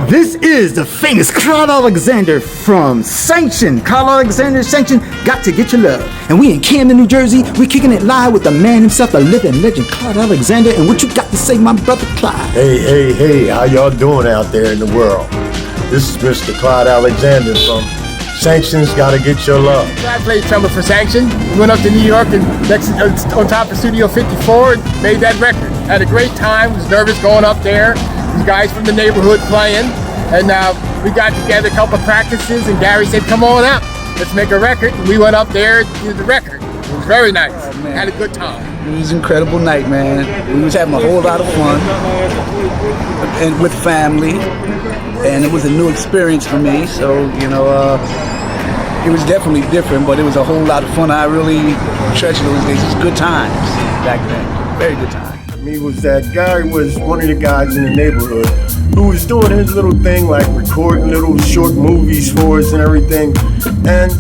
This is the famous Clyde Alexander from Sanction. Clyde Alexander and Sanction, got to get your love. And we in Camden, New Jersey. We kicking it live with the man himself, the living legend, Clyde Alexander. And what you got to say, my brother Clyde? Hey, how y'all doing out there in the world? This is Mr. Clyde Alexander from Sanction's Gotta Get Your Love. I played trumpet for Sanction. We went up to New York and on top of Studio 54 and made that record. Had a great time, was nervous going up there. These guys from the neighborhood playing. And we got together a couple of practices and Gary said, come on up, let's make a record. And we went up there and did the record. It was very nice. Oh, had a good time. It was an incredible night, man. We was having a whole lot of fun and with family. And it was a new experience for me, so, you know, it was definitely different, but it was a whole lot of fun. I really treasure those days. It was good times back then, very good times. Me was that Gary was one of the guys in the neighborhood who was doing his little thing, like recording little short movies for us and everything. And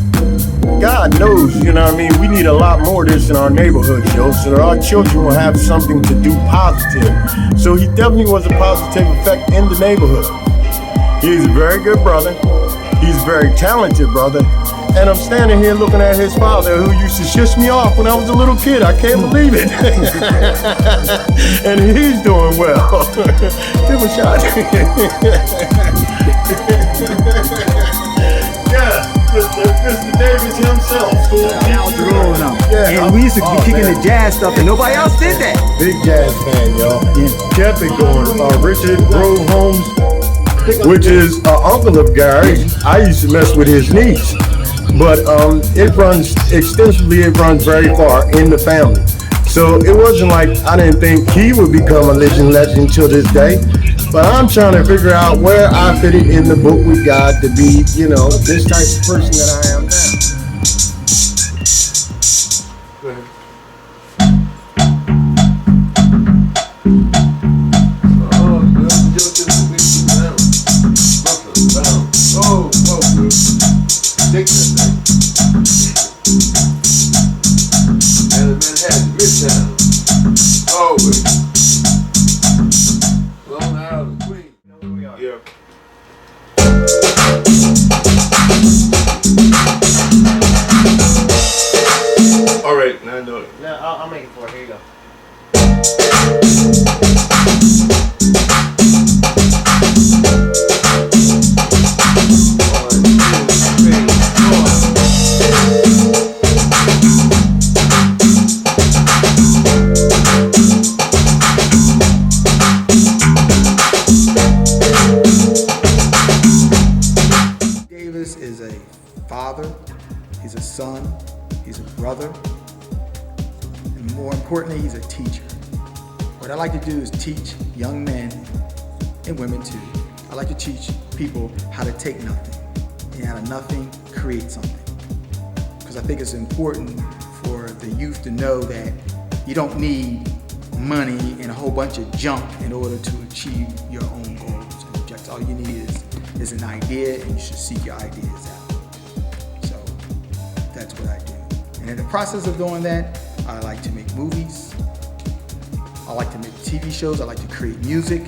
God knows, you know what I mean, we need a lot more of this in our neighborhood, yo, so that our children will have something to do positive. So he definitely was a positive effect in the neighborhood. He's a very good brother. He's a very talented brother. And I'm standing here looking at his father who used to shush me off when I was a little kid. I can't believe it. And he's doing well. Give a shot. Yeah, Mr. Davis himself. And we used to be kicking the jazz stuff and nobody else did that. Big jazz fan, y'all. Yeah. Kept it going. Richard Holmes, which is an uncle of Gary. I used to mess with his niece, but it runs extensively, it runs very far in the family. So it wasn't like I didn't think he would become a legend till this day, but I'm trying to figure out where I fit it in the book with God to be, you know, this type of person that I am now. Go ahead. Take that thing. And in Manhattan, Midtown. Always. Long Island, Queens. Where we are. Yeah. All right, now I know it. No, I'll make it for it. Here you go. Is a father, he's a son, he's a brother, and more importantly, he's a teacher. What I like to do is teach young men and women too. I like to teach people how to take nothing and out of nothing create something. Because I think it's important for the youth to know that you don't need money and a whole bunch of junk in order to achieve your own goals and objectives. All you need is an idea, and you should seek your ideas out. So that's what I do. And in the process of doing that, I like to make movies. I like to make TV shows. I like to create music.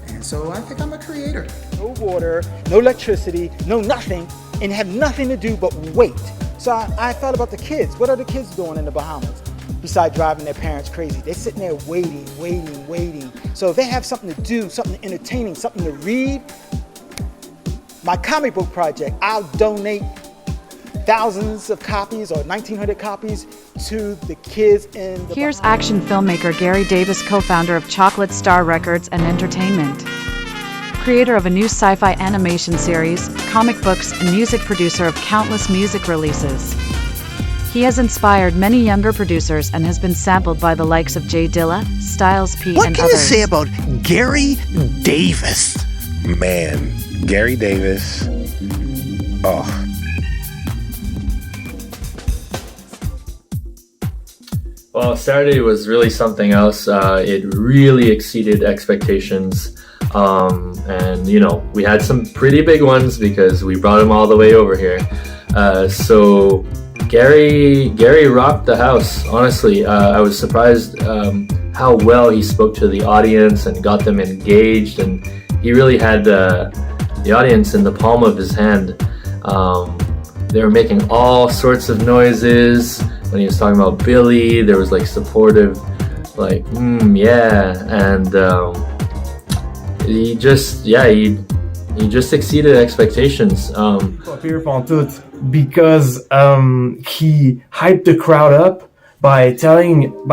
And so I think I'm a creator. No water, no electricity, no nothing, and have nothing to do but wait. So I thought about the kids. What are the kids doing in the Bahamas? Besides driving their parents crazy. They're sitting there waiting. So if they have something to do, something entertaining, something to read, my comic book project, I'll donate thousands of copies or 1,900 copies to the kids in the Here's action filmmaker Gary Davis, co-founder of Chocolate Star Records and Entertainment. Creator of a new sci-fi animation series, comic books, and music producer of countless music releases. He has inspired many younger producers and has been sampled by the likes of J Dilla, Styles P, and others. What can you say about Gary Davis? Man, Gary Davis. Oh. Well, Saturday was really something else. It really exceeded expectations. And you know, we had some pretty big ones because we brought them all the way over here. So Gary rocked the house. Honestly, I was surprised how well he spoke to the audience and got them engaged, and he really had the audience in the palm of his hand. They were making all sorts of noises when he was talking about Billy. There was like supportive, like yeah, and he just exceeded expectations. Because he hyped the crowd up by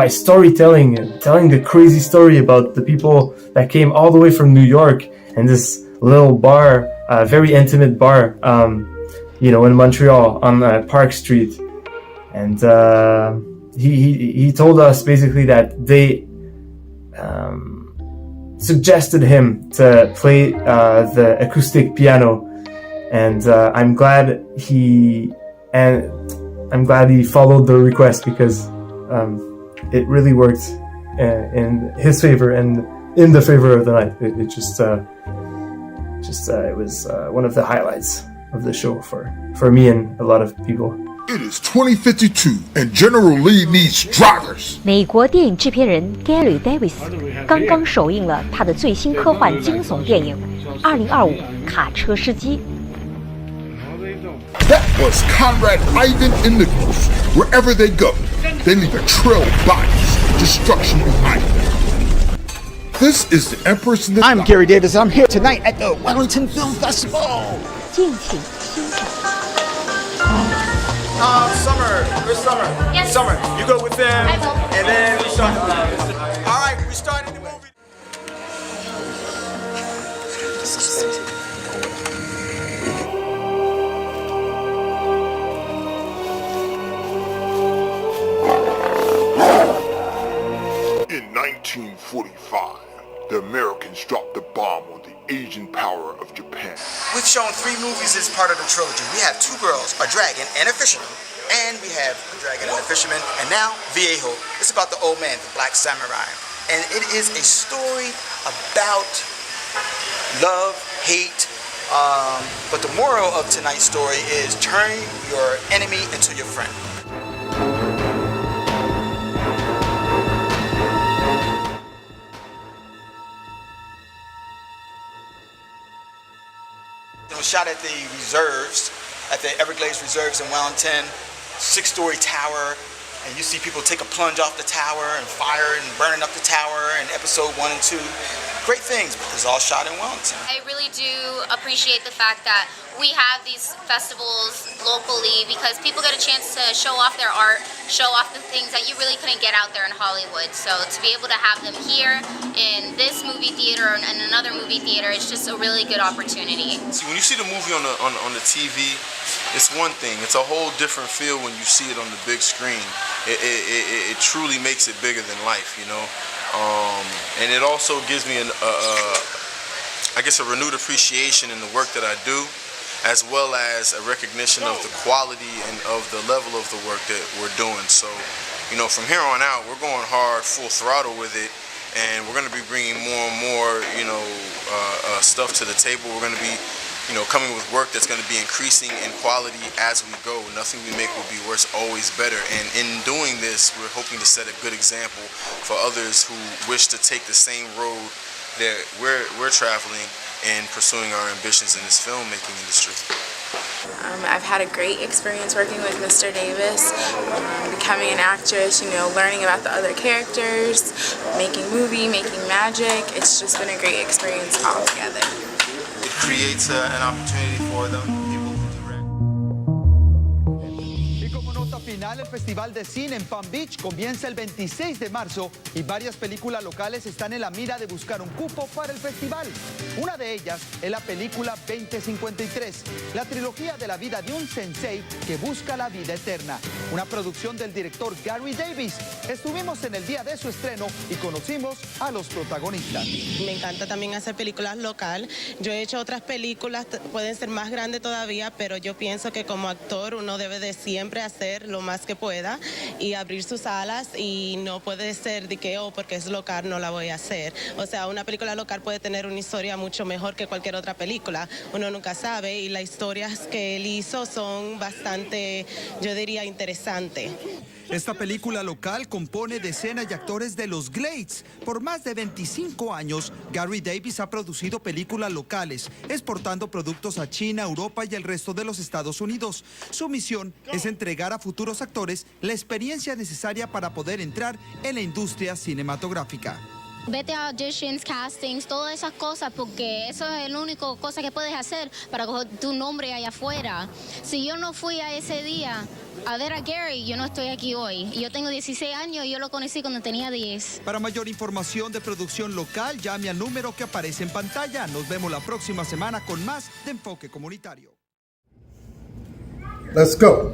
storytelling, telling the crazy story about the people that came all the way from New York and this little bar, very intimate bar, in Montreal on Park Street. And he told us basically that they suggested him to play the acoustic piano, and I'm glad he followed the request, because it really worked in his favor and in the favor of the night. It was one of the highlights of the show for me and a lot of people. It is 2052 and General Lee needs drivers. 美国电影制片人 Gary Davis 刚刚首映了他的最新科幻惊悚电影《2025卡车司机》。That was Conrad Ivan and Nicholas. Wherever they go, they leave a trail of bodies, destruction behind them. This is the Empress and the I'm Gary Davis, and I'm here tonight at the Wellington Film Festival. 敬请欣赏。 Summer, where's Summer? Yes. Summer, you go with them, I will. and then we start. All right, we started the movie. In 1945, the Americans dropped the bomb on the Asian power of Japan. We've shown 3 movies as part of the trilogy. We have 2 girls, a dragon, and a fisherman. And we have a dragon and a fisherman. And now, Viejo. It's about the old man, the black samurai. And it is a story about love, hate. But the moral of tonight's story is turn your enemy into your friend. It was shot at the reserves, at the Everglades Reserves in Wellington, 6-story tower, and you see people take a plunge off the tower and fire and burning up the tower in episode 1 and 2. Great things, but it's all shot in Wellington. I really do appreciate the fact that we have these festivals locally, because people get a chance to show off their art, show off the things that you really couldn't get out there in Hollywood. So to be able to have them here in this movie theater and another movie theater, it's just a really good opportunity. See, when you see the movie on the TV, it's one thing. It's a whole different feel when you see it on the big screen. It truly makes it bigger than life, you know. And it also gives me I guess a renewed appreciation in the work that I do, as well as a recognition of the quality and of the level of the work that we're doing. So, you know, from here on out, we're going hard, full throttle with it, and we're going to be bringing more and more, you know, stuff to the table. We're going to be, you know, coming with work that's going to be increasing in quality as we go. Nothing we make will be worse, always better. And in doing this, we're hoping to set a good example for others who wish to take the same road that we're traveling and pursuing our ambitions in this filmmaking industry. I've had a great experience working with Mr. Davis, becoming an actress, you know, learning about the other characters, making magic. It's just been a great experience altogether. It creates an opportunity for them. Final, el Festival de Cine en Palm Beach comienza el 26 de marzo y varias películas locales están en la mira de buscar un cupo para el festival. Una de ellas es la película 2053, la trilogía de la vida de un sensei que busca la vida eterna. Una producción del director Gary Davis. Estuvimos en el día de su estreno y conocimos a los protagonistas. Me encanta también hacer películas local. Yo he hecho otras películas, pueden ser más grandes todavía, pero yo pienso que como actor uno debe de siempre hacer lo más que pueda y abrir sus alas, y no puede ser de que porque es local no la voy a hacer. O sea, una película local puede tener una historia mucho mejor que cualquier otra película. Uno nunca sabe, y las historias que él hizo son bastante, yo diría, interesantes. Esta película local compone de escenas y actores de los Glades. Por más de 25 años, Gary Davis ha producido películas locales, exportando productos a China, Europa y el resto de los Estados Unidos. Su misión es entregar a futuros actores la experiencia necesaria para poder entrar en la industria cinematográfica. Vete a auditions, castings, todas esas cosas, porque eso es la única cosa que puedes hacer para coger tu nombre allá afuera. Si yo no fui a ese día a ver a Gary, yo no estoy aquí hoy. Yo tengo 16 años y yo lo conocí cuando tenía 10. Para mayor información de producción local, llame al número que aparece en pantalla. Nos vemos la próxima semana con más de Enfoque Comunitario. Let's go.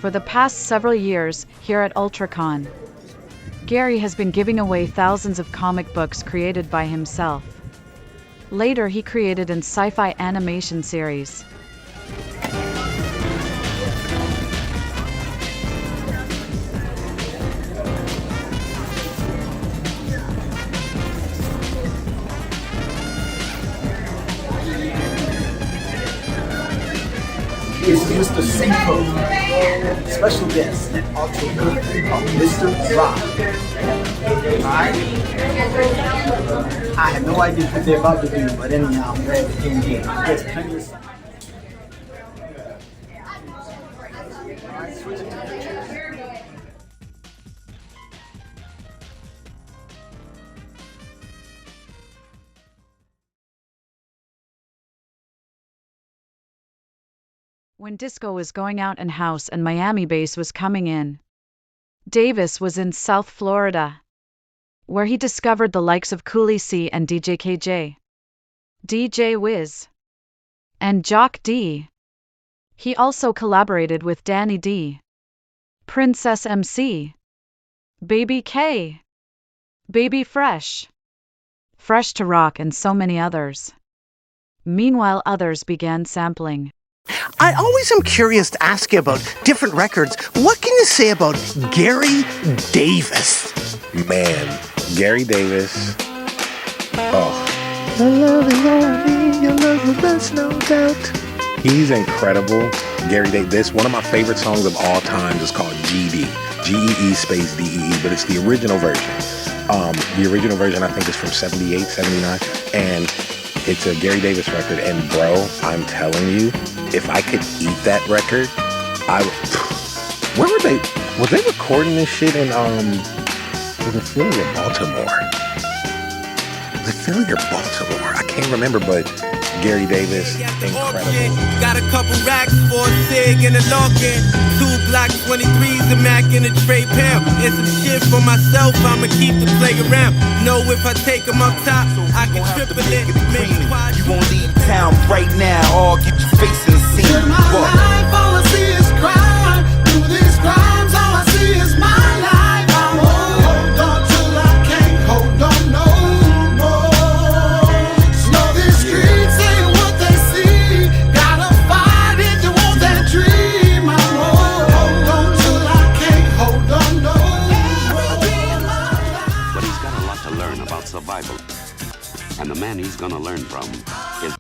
For the past several years, here at UltraCon, Gary has been giving away thousands of comic books created by himself. Later he created an sci-fi animation series. Is Mr. Seiko, special guest at UltraCon, Mr. Rock. Alright? I have no idea what they're about to do, but anyhow, I'm glad they came here. There's plenty of stuff. When disco was going out and house and Miami bass was coming in, Davis was in South Florida, where he discovered the likes of Cooley C and DJ KJ, DJ Wiz, and Jock D. He also collaborated with Danny D, Princess MC, Baby K, Baby Fresh, Fresh to Rock, and so many others. Meanwhile, others began sampling. I always am curious to ask you about different records. What can you say about Gary Davis? Man, Gary Davis. Oh. Your love the best, no doubt. He's incredible. Gary Davis, one of my favorite songs of all time is called GD. G-E-E space D-E-E, but it's the original version. The original version, I think, is from 78, 79, and it's a Gary Davis record. And bro, I'm telling you, if I could eat that record, where were they? Was they recording this shit in, was it Philly or Baltimore? Was it Philly or Baltimore? I can't remember, but Gary Davis, incredible. Got a couple racks for a cig and a Larkin, 2 Glock 23s, a Mac and a Trey Pound. And some shit for myself, I'ma keep the play around. Know if I take them up top, I can triple it. You gon' leave town right now, or get your face in the scene. In my life, all I see is crime. Through these crimes, all I see is my life. I won't hold on till I can't hold on no more. Know these streets ain't what they see. Gotta fight it to want that dream. I won't hold on till I can't hold on no more. But he's got a lot to learn about survival. And the man he's gonna learn from is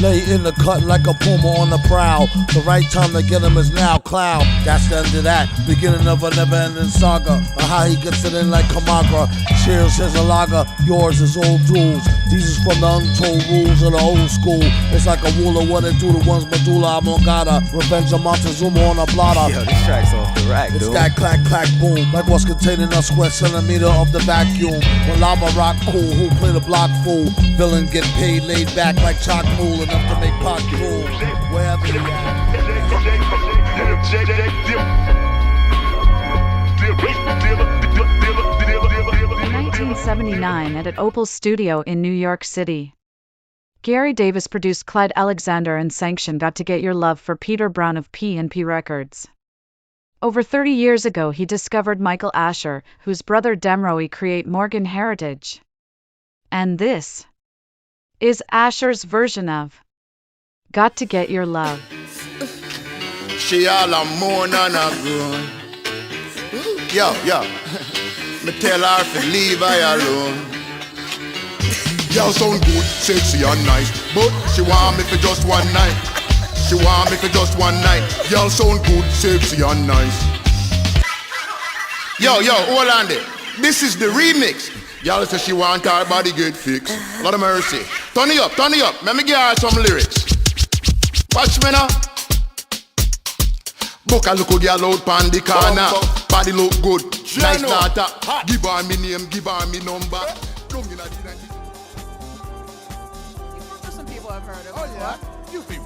lay in the cut like a puma on the prowl. The right time to get him is now. Cloud, that's the end of that. Beginning of a never-ending saga of how he gets it in like Kamagra. Cheers, here's a lager. Yours is old duels. These is from the untold rules of the old school. It's like a rule of what it do to one's medulla oblongata. Revenge of Montezuma on a blotter. Yo, this track's off the rack, dude. It's that clack, clack, boom. Like what's containing a square centimeter of the vacuum. When lava rock cool, who play the block fool? Villain get paid, laid back like chalk fool. Enough to make pot cool. Wherever you at. In 1979 at Opal Studio in New York City, Gary Davis produced Clyde Alexander and Sanction Got to Get Your Love for Peter Brown of P&P Records. Over 30 years ago he discovered Michael Asher, whose brother Demroe create Morgan Heritage. And this is Asher's version of Got to Get Your Love. She all a moan and a groan. Yo, me tell her to leave her alone. Y'all sound good, sexy and nice, but she want me for just one night. She want me for just one night. Y'all sound good, sexy and nice. Yo, hold on there. This is the remix. Y'all say she want her body get fixed. Lord of mercy. Turn it up. Let me give her some lyrics. Watch me now. Book a look girl out pan the corner. Body look good, nice data. Give her me name, give her me number. Some people have heard of. Oh yeah, few people.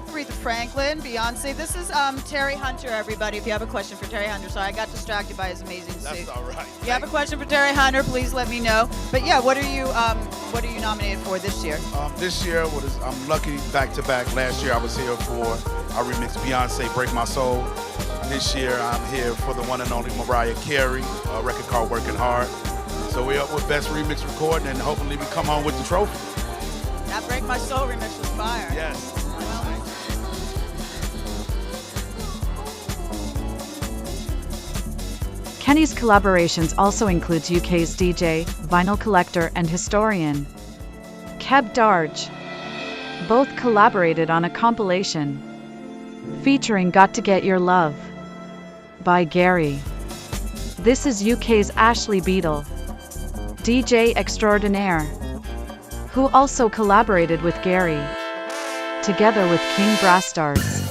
Aretha Franklin, Beyonce. This is Terry Hunter, everybody. If you have a question for Terry Hunter, sorry I got distracted by his amazing suit. That's all right. If you have a question for Terry Hunter, please let me know. But yeah, what are you nominated for this year? This year, I'm lucky back to back. Last year I was here for I remixed Beyonce "Break My Soul." This year I'm here for the one and only Mariah Carey, a record called "Working Hard." So we're up with Best Remix Recording, and hopefully we come home with the trophy. That "Break My Soul" remix was fire. Yes. Kenny's collaborations also includes UK's DJ, vinyl collector and historian Keb Darge. Both collaborated on a compilation featuring Got to Get Your Love by Gary. This is UK's Ashley Beedle, DJ extraordinaire, who also collaborated with Gary, together with King Brass Stars.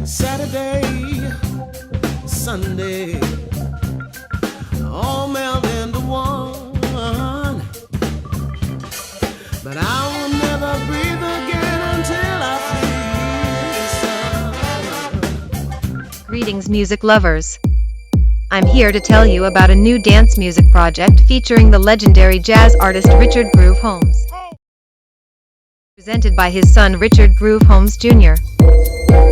Saturday, Sunday, all melded into one. But I will never breathe again until I see the sun. Greetings, music lovers. I'm here to tell you about a new dance music project featuring the legendary jazz artist Richard Groove Holmes. Presented by his son Richard Groove Holmes Jr.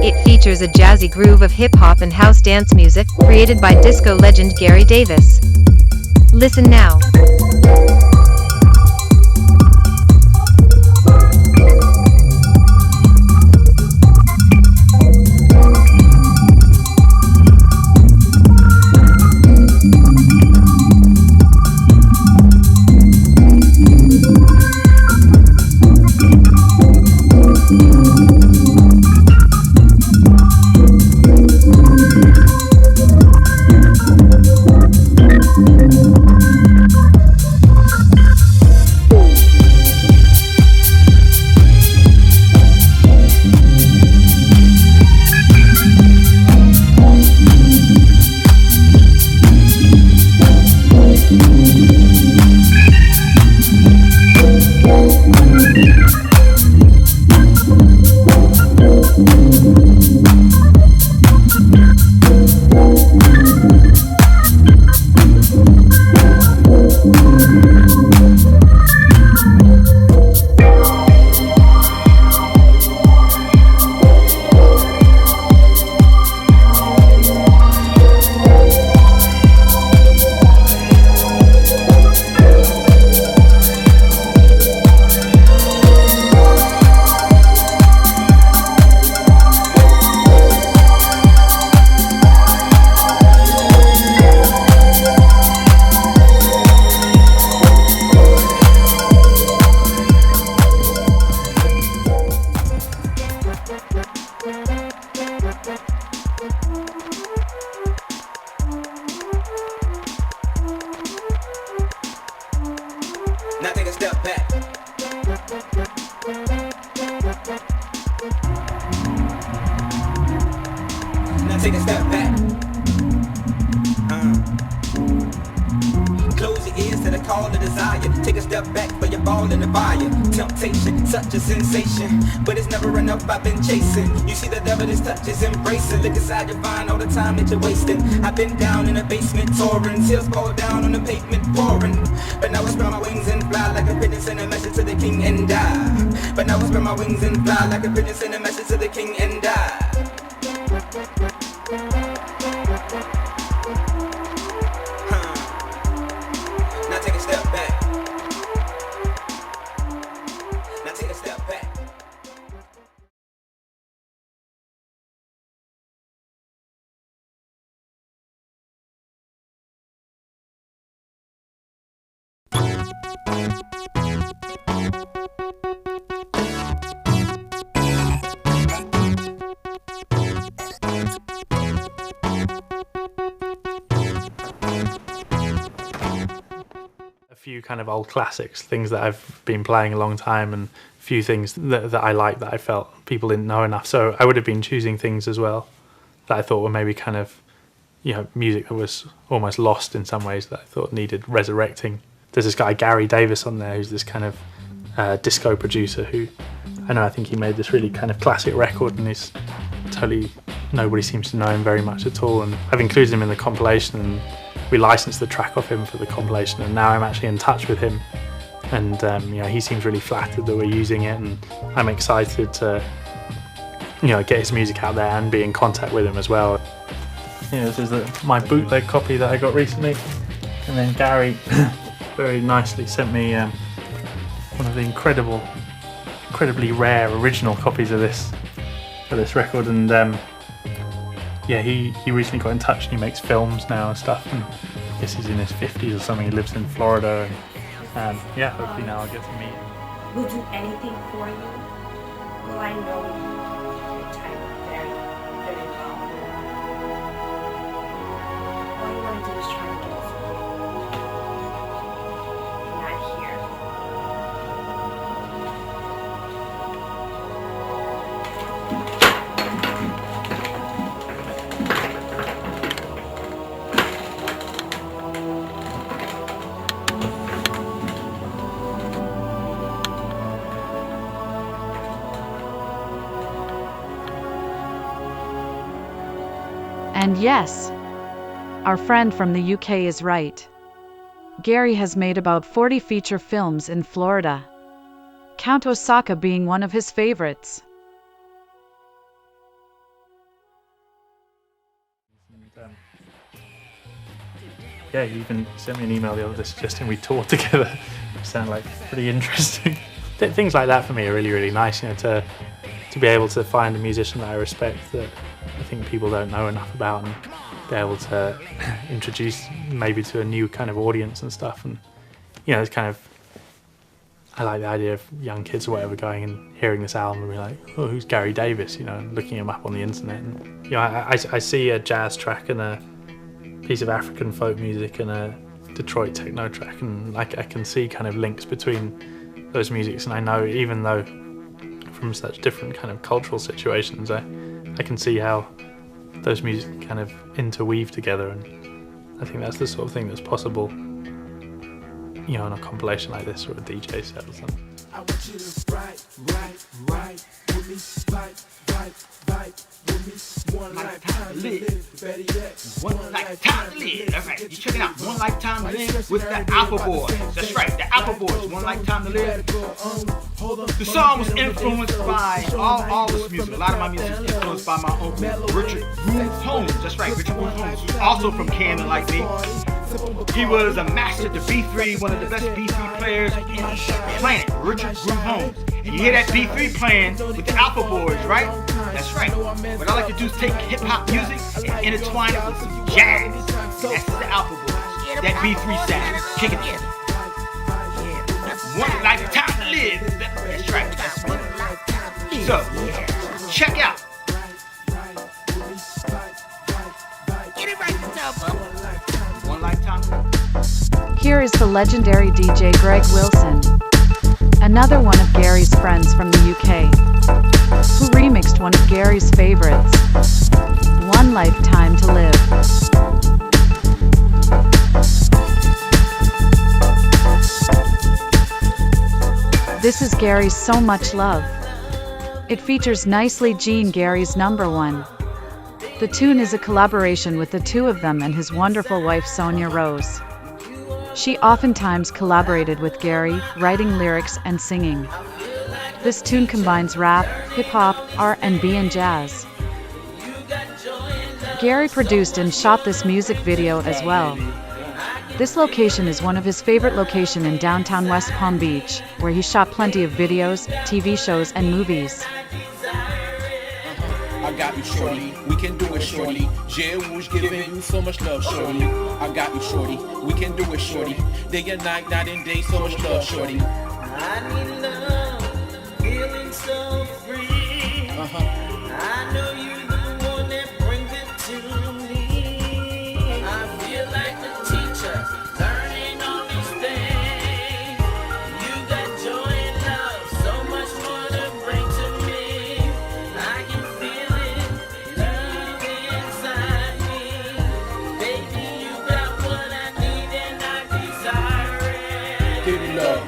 It features a jazzy groove of hip-hop and house dance music, created by disco legend Gary Davis. Listen now. take a step back. Close your ears to the call all the desire. Take a step back for your ball in the fire. Temptation, such a sensation, but it's never enough. I've been chasing. You see the devil, this touch is embracing. Look inside, you find all the time that you're wasting. I've been down in the basement touring, tears fall down on the pavement pouring. But now I spread my wings and fly like a pigeon, send a message to the king and die. But now I spread my wings and fly like a pigeon, send a message to the king and die. Now take a step back. Now take a step back. Few kind of old classics, things that I've been playing a long time, and a few things that I like that I felt people didn't know enough. So I would have been choosing things as well that I thought were maybe kind of, you know, music that was almost lost in some ways that I thought needed resurrecting. There's this guy Gary Davis on there who's this kind of disco producer who I think he made this really kind of classic record, and he's totally, nobody seems to know him very much at all, and I've included him in the compilation, and we licensed the track off him for the compilation, and now I'm actually in touch with him, and you know, he seems really flattered that we're using it, and I'm excited to, you know, get his music out there and be in contact with him as well. You know, this is my bootleg copy that I got recently, and then Gary very nicely sent me one of the incredibly rare original copies of this record, and yeah, he recently got in touch, and he makes films now and stuff, and I guess he's in his 50s or something. He lives in Florida, and yeah, hopefully now I'll get to meet him. We'll do anything for you. Well, I know your time is very, very valuable. All you want to do is try to get us away. Not here. And yes, our friend from the UK is right. Gary has made about 40 feature films in Florida, Count Osaka being one of his favorites. Yeah, he even sent me an email the other day suggesting we tour together, which sounded like pretty interesting. Things like that for me are really, really nice, you know, to be able to find a musician that I respect that I think people don't know enough about, and be able to introduce maybe to a new kind of audience and stuff. And you know, it's kind of, I like the idea of young kids or whatever going and hearing this album and be like, oh, who's Gary Davis, you know, and looking him up on the internet. And you know, I see a jazz track and a piece of African folk music and a Detroit techno track, and I can see kind of links between those musics, and I know, even though from such different kind of cultural situations, I can see how those music kind of interweave together, and I think that's the sort of thing that's possible, you know, on a compilation like this or a DJ set or something. I want you to ride with me, vibe with me. One lifetime to live, better yet. One lifetime to live. That's right. You check it out. One lifetime to live with the Alpha Boys. That's right. The Alpha Boys. One lifetime to live. The song was influenced by all this music. A lot of my music was influenced by my uncle Richard Holmes. That's right. Richard Holmes, who's also from Camden like me. He was a master at the B3, one of the best B3 players in the planet, Richard Holmes. And you hear that B3 playing with the Alpha Boys, right? That's right. What I like to do is take hip-hop music and intertwine it with some jazz. That's the Alpha Boys. That B3 sound. Kick it in. One lifetime to live. That's right. So, check out. Get it right, Double. One lifetime. Here is the legendary DJ Greg Wilson, another one of Gary's friends from the UK, who remixed one of Gary's favorites, One Lifetime to Live. This is Gary's So Much Love. It features Nicely Jean, Gary's #1. The tune is a collaboration with the two of them and his wonderful wife Sonia Rose. She oftentimes collaborated with Gary, writing lyrics and singing. This tune combines rap, hip-hop, R&B and jazz. Gary produced and shot this music video as well. This location is one of his favorite locations in downtown West Palm Beach, where he shot plenty of videos, TV shows, and movies. I got you, shorty. We can do it, shorty. J Rouge giving you so much love, shorty. I got you, shorty. We can do it, shorty. Day and night, night and day, so much love, shorty. I need love, feeling so free. I know you're the one that brings it to me. I feel like the teacher, learning all these things. You got joy and love, so much more to bring to me. I can feel it, love inside me. Baby, you got what I need and I desire it. Give me love,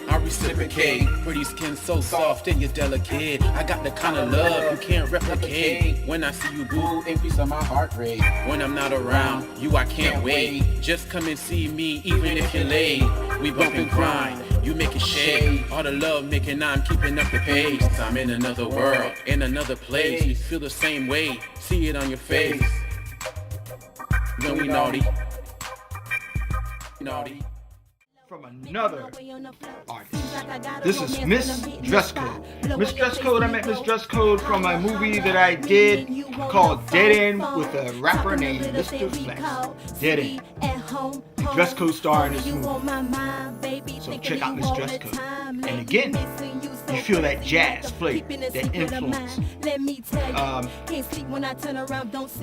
I reciprocate. Pretty skin so soft and you're delicate. I got the kind of love you can't replicate. When I see you, boo, increase on my heart rate. When I'm not around you, I can't wait. Just come and see me, even if you're late. We bump and grind, you make it shake. All the love making, I'm keeping up the pace. I'm in another world, in another place. You feel the same way, see it on your face. When we naughty, naughty. From another artist. This is Miss Dress Code. Miss Dress Code, I met Miss Dress Code from a movie that I did called Dead End with a rapper named Mr. Flex. Dead End. Dress Code star in this movie. So check out Miss Dress Code. And again, you feel that jazz flavor, that influence.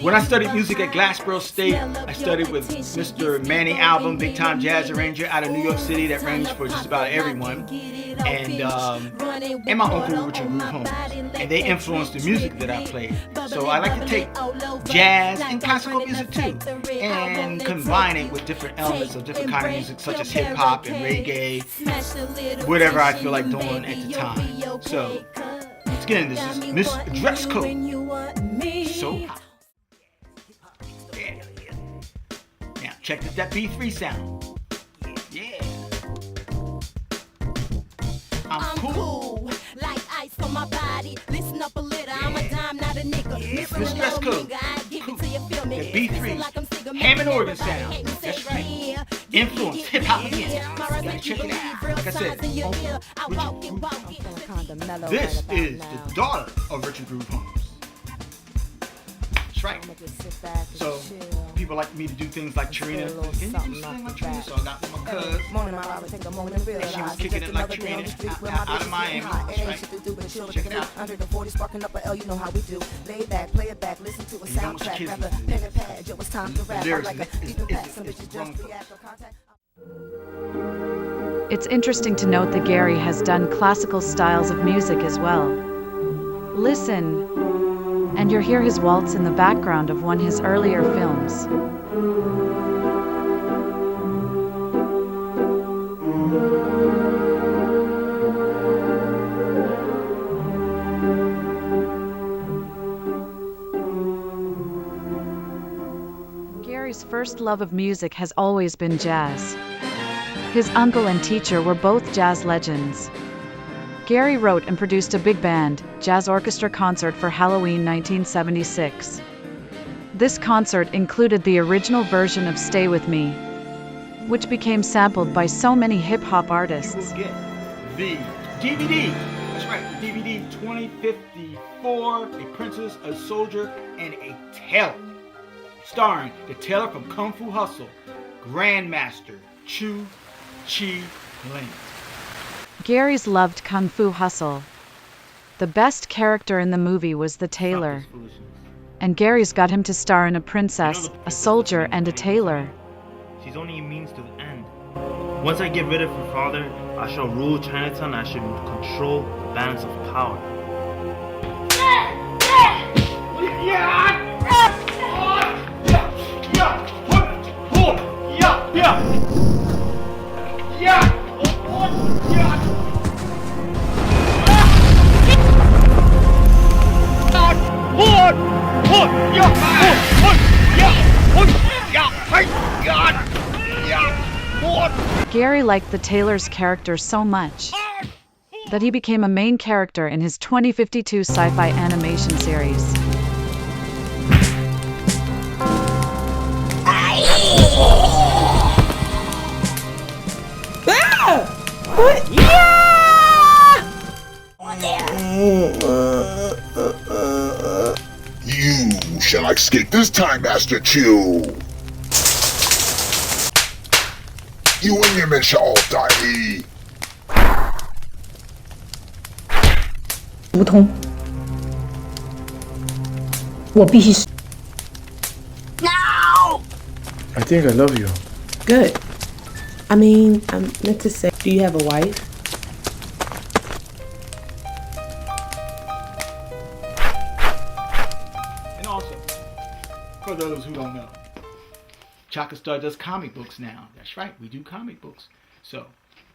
When I studied music at Glassboro State, I studied with Mr. Manny Albam, big time jazz arranger out of New York City that ranged for just about everyone. And my uncle Richard Holmes. And they influenced the music that I played. So I like to take jazz and classical music too and combine it with different elements of different kind of music such as hip hop and reggae, whatever I feel like doing at the time. So, again, this is Miss Dress Code. So hot. Yeah. Now, check that B3 sound. Yeah. I'm cool. Like ice on my body. Listen up a little. I'm a dime, not a nigga. Miss Dress Code. Cool. The B3 Hammond organ sound. That's right. Influence hip hop again. You gotta check it out. Like I said, this is the daughter of Richard Groove Holmes. That's right. So people like me to do things like Trina. Can you do something like Trina? So I got my cousin. And she was kicking it like Trina out of Miami. That's right. Check it out. Under the 40 sparking up a L, you know how we do. Lay back, play it back, listen to a soundtrack. Grab a pen and pad, yo, it's time to rap. I'm like a deep impact. Some bitches just react or contact. It's interesting to note that Gary has done classical styles of music as well. Listen, and you'll hear his waltz in the background of one of his earlier films. Gary's first love of music has always been jazz. His uncle and teacher were both jazz legends. Gary wrote and produced a big band, jazz orchestra concert for Halloween 1976. This concert included the original version of Stay With Me, which became sampled by so many hip-hop artists. You will get the DVD. That's right, the DVD 2054, A Princess, a Soldier, and a Tailor. Starring the tailor from Kung Fu Hustle, Grandmaster Chu Chi Ling. Gary's loved Kung Fu Hustle. The best character in the movie was the tailor. And Gary's got him to star in A Princess, a Soldier, and a Tailor. She's only a means to the end. Once I get rid of her father, I shall rule Chinatown. I shall control the balance of power. liked the Taylor's character so much that he became a main character in his 2052 sci-fi animation series. What? Yeah! You shall escape this time, Master Q. You and your men shall all die. 不通，我必须。No! I think I love you. Good. I mean, I meant to say, do you have a wife? And also, for those who don't know, Chocolate Star does comic books now. That's right, we do comic books. So,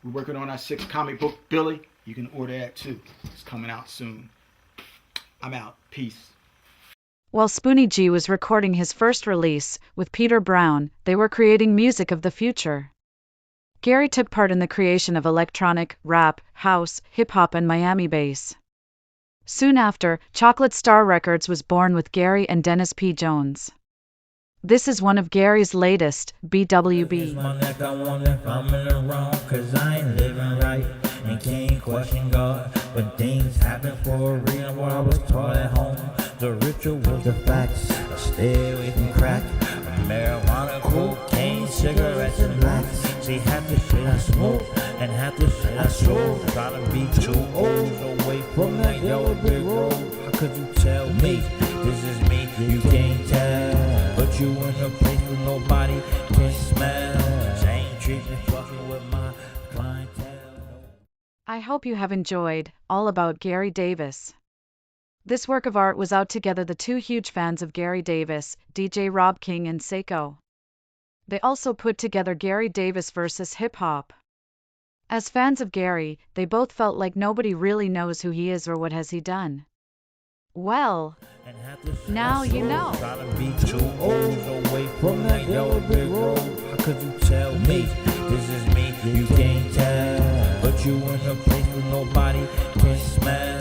we're working on our 6th comic book, Billy. You can order that too. It's coming out soon. I'm out. Peace. While Spoonie G was recording his first release, with Peter Brown, they were creating music of the future. Gary took part in the creation of electronic, rap, house, hip-hop and Miami bass. Soon after, Chocolate Star Records was born with Gary and Dennis P. Jones. This is one of Gary's latest, BWB. And can't question God, but things happen for a reason. While I was taught at home, the ritual was the facts. I stay away from crack, marijuana, cocaine, cigarettes, and blacks. See, half the shit I smoke and half the shit I smoke. Trying to be too old away from that yellow brick road. How could you tell me this is me? You can't tell, but you in a place where nobody can smell. Same treatment fucking with my clientele. I hope you have enjoyed All About Gary Davis. This work of art was out together the two huge fans of Gary Davis, DJ Rob King and Seiko. They also put together Gary Davis versus hip hop. As fans of Gary, they both felt like nobody really knows who he is or what has he done. Well, now you know. Trying to be too old away from that yellow brick road. How could you tell me this is me? You can't tell, but you in a place where nobody can smell.